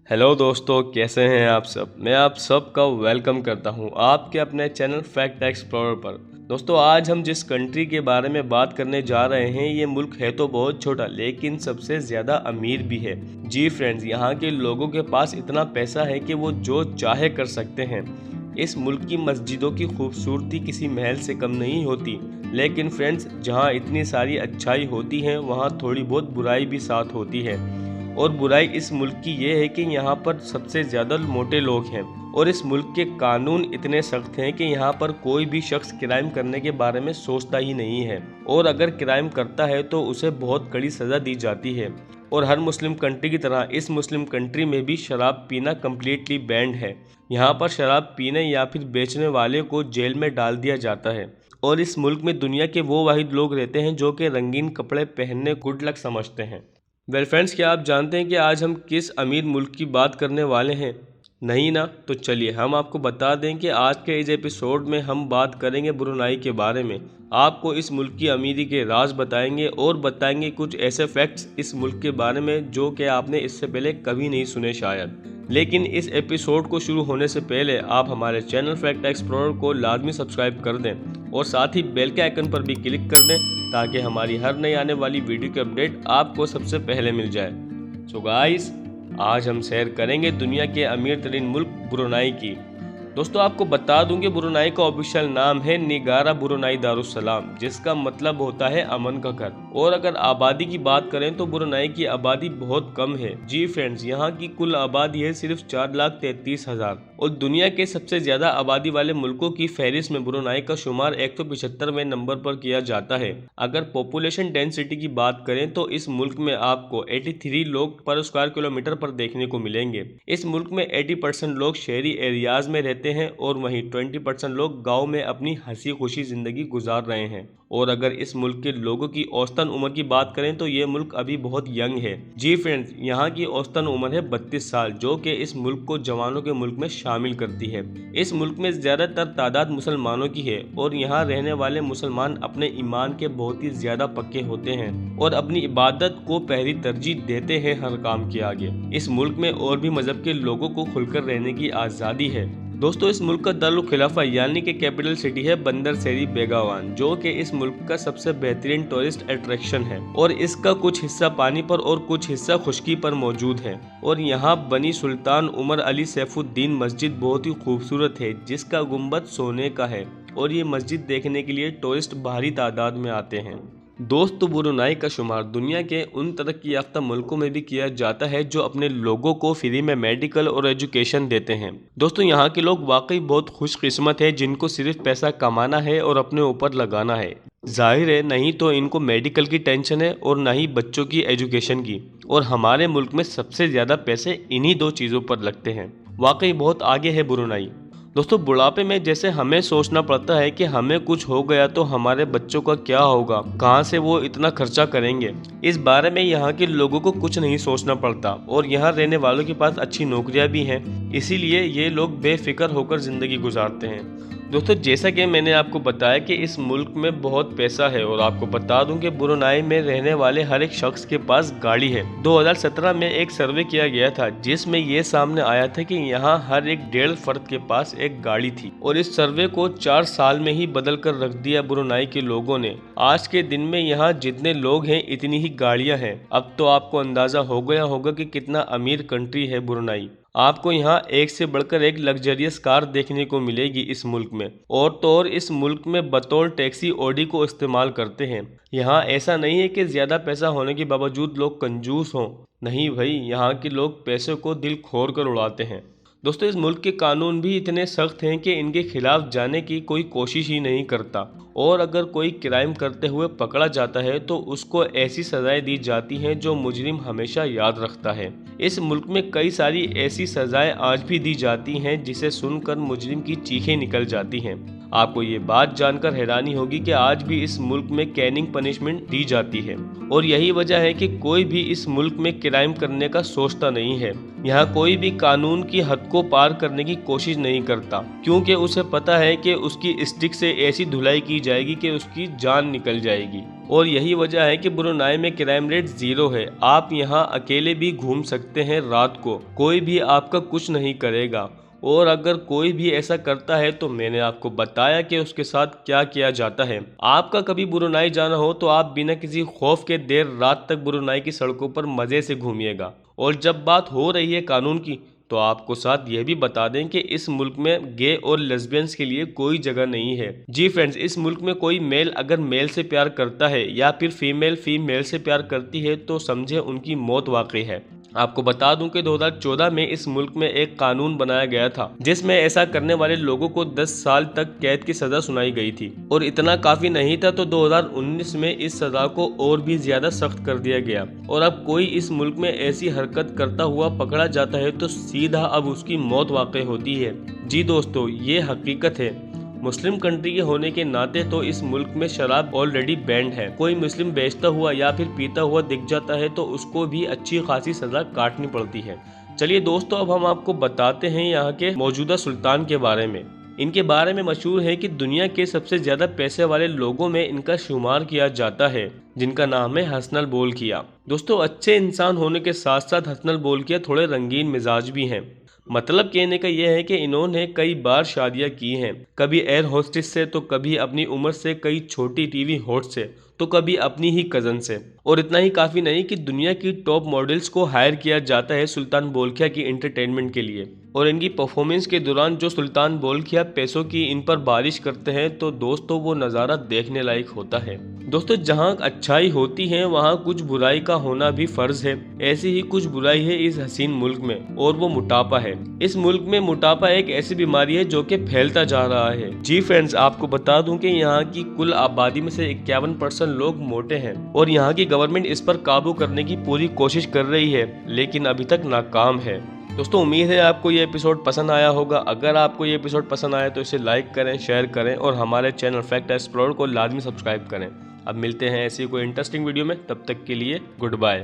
Hello दोस्तों, कैसे हैं आप सब। मैं आप सबका वेलकम करता हूं आपके अपने चैनल फैक्ट एक्सप्लोरर पर। दोस्तों, आज हम जिस कंट्री के बारे में बात करने जा रहे हैं, ये मुल्क है तो बहुत छोटा लेकिन सबसे ज़्यादा अमीर भी है। जी फ्रेंड्स, यहाँ के लोगों के पास इतना पैसा है कि वो जो चाहे कर सकते हैं। इस मुल्क की मस्जिदों की खूबसूरती किसी महल से कम नहीं होती। लेकिन फ्रेंड्स, जहाँ इतनी सारी अच्छाई होती है वहाँ थोड़ी बहुत बुराई भी साथ होती है। और बुराई इस मुल्क की ये है कि यहाँ पर सबसे ज़्यादा मोटे लोग हैं और इस मुल्क के कानून इतने सख्त हैं कि यहाँ पर कोई भी शख्स क्राइम करने के बारे में सोचता ही नहीं है, और अगर क्राइम करता है तो उसे बहुत कड़ी सज़ा दी जाती है। और हर मुस्लिम कंट्री की तरह इस मुस्लिम कंट्री में भी शराब पीना कम्प्लीटली बैंड है। यहाँ पर शराब पीने या फिर बेचने वाले को जेल में डाल दिया जाता है। और इस मुल्क में दुनिया के वो वाहिद लोग रहते हैं जो कि रंगीन कपड़े पहनने गुड लक समझते हैं। वेल फ्रेंड्स, क्या आप जानते हैं कि आज हम किस अमीर मुल्क की बात करने वाले हैं? नहीं ना? तो चलिए हम आपको बता दें कि आज के इस एपिसोड में हम बात करेंगे ब्रुनाई के बारे में। आपको इस मुल्क की अमीरी के राज बताएंगे और बताएंगे कुछ ऐसे फैक्ट्स इस मुल्क के बारे में जो कि आपने इससे पहले कभी नहीं सुने शायद। लेकिन इस एपिसोड को शुरू होने से पहले आप हमारे चैनल फैक्ट एक्सप्लोरर को लाजमी सब्सक्राइब कर दें और साथ ही बेल के आइकन पर भी क्लिक कर दें ताकि हमारी हर नई आने वाली वीडियो की अपडेट आपको सबसे पहले मिल जाए। सो गाइस, आज हम सैर करेंगे दुनिया के अमीर तरीन मुल्क ब्रुनाई की। दोस्तों, आपको बता दूं कि ब्रुनाई का ऑफिशियल नाम है निगारा ब्रुनाई दारुस्सलाम, जिसका मतलब होता है अमन का घर। और अगर आबादी की बात करें तो ब्रुनाई की आबादी बहुत कम है। जी फ्रेंड्स, यहाँ की कुल आबादी है सिर्फ 4,33,000 और दुनिया के सबसे ज्यादा आबादी वाले मुल्कों की फहरिस्त में ब्रुनाई का शुमार 175वें नंबर पर किया जाता है। अगर पॉपुलेशन डेंसिटी की बात करें तो इस मुल्क में आपको 83 लोग पर स्क्वायर किलोमीटर पर देखने को मिलेंगे। इस मुल्क में 80% लोग शहरी एरियाज में रहते हैं और वहीं 20% लोग गांव में अपनी हंसी खुशी जिंदगी गुजार रहे हैं। और अगर इस मुल्क के लोगों की औसतन उम्र की बात करें तो ये मुल्क अभी बहुत यंग है। जी फ्रेंड्स, यहाँ की औसतन उम्र है 32 साल, जो कि इस मुल्क को जवानों के मुल्क में शामिल करती है। इस मुल्क में ज्यादातर तादाद मुसलमानों की है और यहाँ रहने वाले मुसलमान अपने ईमान के बहुत ही ज्यादा पक्के होते हैं और अपनी इबादत को पहली तरजीह देते हैं हर काम के आगे। इस मुल्क में और भी मजहब के लोगों को खुलकर रहने की आज़ादी है। दोस्तों, इस मुल्क का दारुल खिलाफा यानी कि कैपिटल सिटी है बंदर शेरी बेगावान, जो कि इस मुल्क का सबसे बेहतरीन टूरिस्ट अट्रैक्शन है। और इसका कुछ हिस्सा पानी पर और कुछ हिस्सा खुश्की पर मौजूद है। और यहाँ बनी सुल्तान उमर अली सैफुद्दीन मस्जिद बहुत ही खूबसूरत है, जिसका गुम्बद सोने का है और ये मस्जिद देखने के लिए टूरिस्ट भारी तादाद में आते हैं। दोस्तों, ब्रुनाई का शुमार दुनिया के उन तरक्की याफ्ता मुल्कों में भी किया जाता है जो अपने लोगों को फ्री में मेडिकल और एजुकेशन देते हैं। दोस्तों, यहाँ के लोग वाकई बहुत खुशकिस्मत है जिनको सिर्फ पैसा कमाना है और अपने ऊपर लगाना है। जाहिर है, नहीं तो इनको मेडिकल की टेंशन है और ना ही बच्चों की एजुकेशन की। और हमारे मुल्क में सबसे ज़्यादा पैसे इन्हीं दो चीज़ों पर लगते हैं। वाकई बहुत आगे है ब्रुनाई। दोस्तों, बुढ़ापे में जैसे हमें सोचना पड़ता है कि हमें कुछ हो गया तो हमारे बच्चों का क्या होगा, कहाँ से वो इतना खर्चा करेंगे, इस बारे में यहाँ के लोगों को कुछ नहीं सोचना पड़ता। और यहाँ रहने वालों के पास अच्छी नौकरियाँ भी हैं, इसीलिए ये लोग बेफिक्र होकर ज़िंदगी गुजारते हैं। दोस्तों, जैसा कि मैंने आपको बताया कि इस मुल्क में बहुत पैसा है और आपको बता दूं कि ब्रुनाई में रहने वाले हर एक शख्स के पास गाड़ी है। 2017 में एक सर्वे किया गया था जिसमें ये सामने आया था कि यहाँ हर एक 1.5 फर्द के पास एक गाड़ी थी। और इस सर्वे को 4 साल में ही बदल कर रख दिया ब्रुनाई के लोगों ने। आज के दिन में यहाँ जितने लोग हैं इतनी ही गाड़ियाँ हैं। अब तो आपको अंदाजा हो गया होगा कि कितना अमीर कंट्री है ब्रुनाई। आपको यहाँ एक से बढ़कर एक लग्जरियस कार देखने को मिलेगी इस मुल्क में। और तो और इस मुल्क में बतौर टैक्सी ऑडी को इस्तेमाल करते हैं। यहाँ ऐसा नहीं है कि ज़्यादा पैसा होने के बावजूद लोग कंजूस हों। नहीं भाई, यहाँ के लोग पैसे को दिल खोर कर उड़ाते हैं। दोस्तों, इस मुल्क के कानून भी इतने सख्त हैं कि इनके खिलाफ जाने की कोई कोशिश ही नहीं करता। और अगर कोई क्राइम करते हुए पकड़ा जाता है तो उसको ऐसी सज़ाएं दी जाती हैं जो मुजरिम हमेशा याद रखता है। इस मुल्क में कई सारी ऐसी सज़ाएं आज भी दी जाती हैं जिसे सुनकर मुजरिम की चीखें निकल जाती हैं। आपको ये बात जानकर हैरानी होगी कि आज भी इस मुल्क में कैनिंग पनिशमेंट दी जाती है। और यही वजह है कि कोई भी इस मुल्क में क्राइम करने का सोचता नहीं है। यहाँ कोई भी कानून की हद को पार करने की कोशिश नहीं करता, क्योंकि उसे पता है कि उसकी स्टिक से ऐसी धुलाई की जाएगी कि उसकी जान निकल जाएगी। और यही वजह है कि ब्रुनाई में क्राइम रेट 0 है। आप यहाँ अकेले भी घूम सकते हैं रात को, कोई भी आपका कुछ नहीं करेगा। और अगर कोई भी ऐसा करता है तो मैंने आपको बताया कि उसके साथ क्या किया जाता है। आपका कभी ब्रुनाई जाना हो तो आप बिना किसी खौफ के देर रात तक ब्रुनाई की सड़कों पर मज़े से घूमिएगा। और जब बात हो रही है कानून की, तो आपको साथ यह भी बता दें कि इस मुल्क में गे और लेस्बियंस के लिए कोई जगह नहीं है। जी फ्रेंड्स, इस मुल्क में कोई मेल अगर मेल से प्यार करता है या फिर फीमेल फीमेल से प्यार करती है तो समझे उनकी मौत वाकई है। आपको बता दूं कि 2014 में इस मुल्क में एक कानून बनाया गया था जिसमें ऐसा करने वाले लोगों को 10 साल तक कैद की सजा सुनाई गई थी। और इतना काफी नहीं था तो 2019 में इस सजा को और भी ज्यादा सख्त कर दिया गया। और अब कोई इस मुल्क में ऐसी हरकत करता हुआ पकड़ा जाता है तो सीधा अब उसकी मौत वाकई होती है। जी दोस्तों, ये हकीकत है। मुस्लिम कंट्री के होने के नाते तो इस मुल्क में शराब ऑलरेडी बैंड है। कोई मुस्लिम बेचता हुआ या फिर पीता हुआ दिख जाता है तो उसको भी अच्छी खासी सजा काटनी पड़ती है। चलिए दोस्तों, अब हम आपको बताते हैं यहाँ के मौजूदा सुल्तान के बारे में। इनके बारे में मशहूर है कि दुनिया के सबसे ज्यादा पैसे वाले लोगों में इनका शुमार किया जाता है, जिनका नाम है हसनल बोलकिया। दोस्तों, अच्छे इंसान होने के साथ साथ हसनल बोलकिया थोड़े रंगीन मिजाज भी हैं। मतलब कहने का यह है कि इन्होंने कई बार शादियां की हैं, कभी एयर होस्टेस से तो कभी अपनी उम्र से कई छोटी टीवी होस्ट से तो कभी अपनी ही कज़न से। और इतना ही काफ़ी नहीं कि दुनिया की टॉप मॉडल्स को हायर किया जाता है सुल्तान बोलखिया की एंटरटेनमेंट के लिए। और इनकी परफॉर्मेंस के दौरान जो सुल्तान बोलखिया पैसों की इन पर बारिश करते हैं तो दोस्तों वो नज़ारा देखने लायक होता है। दोस्तों, जहाँ अच्छाई होती है वहाँ कुछ बुराई का होना भी फर्ज है। ऐसी ही कुछ बुराई है इस हसीन मुल्क में, और वो मोटापा है। इस मुल्क में मोटापा एक ऐसी बीमारी है जो कि फैलता जा रहा है। जी फ्रेंड्स, आपको बता दूं कि यहाँ की कुल आबादी में से 51% लोग मोटे हैं और यहाँ की गवर्नमेंट इस पर काबू करने की पूरी कोशिश कर रही है, लेकिन अभी तक नाकाम है। दोस्तों, उम्मीद है आपको ये एपिसोड पसंद आया होगा। अगर आपको ये एपिसोड पसंद आया तो इसे लाइक करें, शेयर करें और हमारे चैनल फैक्ट एक्सप्लोरर को लाजमी सब्सक्राइब करें। अब मिलते हैं ऐसी कोई इंटरेस्टिंग वीडियो में, तब तक के लिए गुड बाय।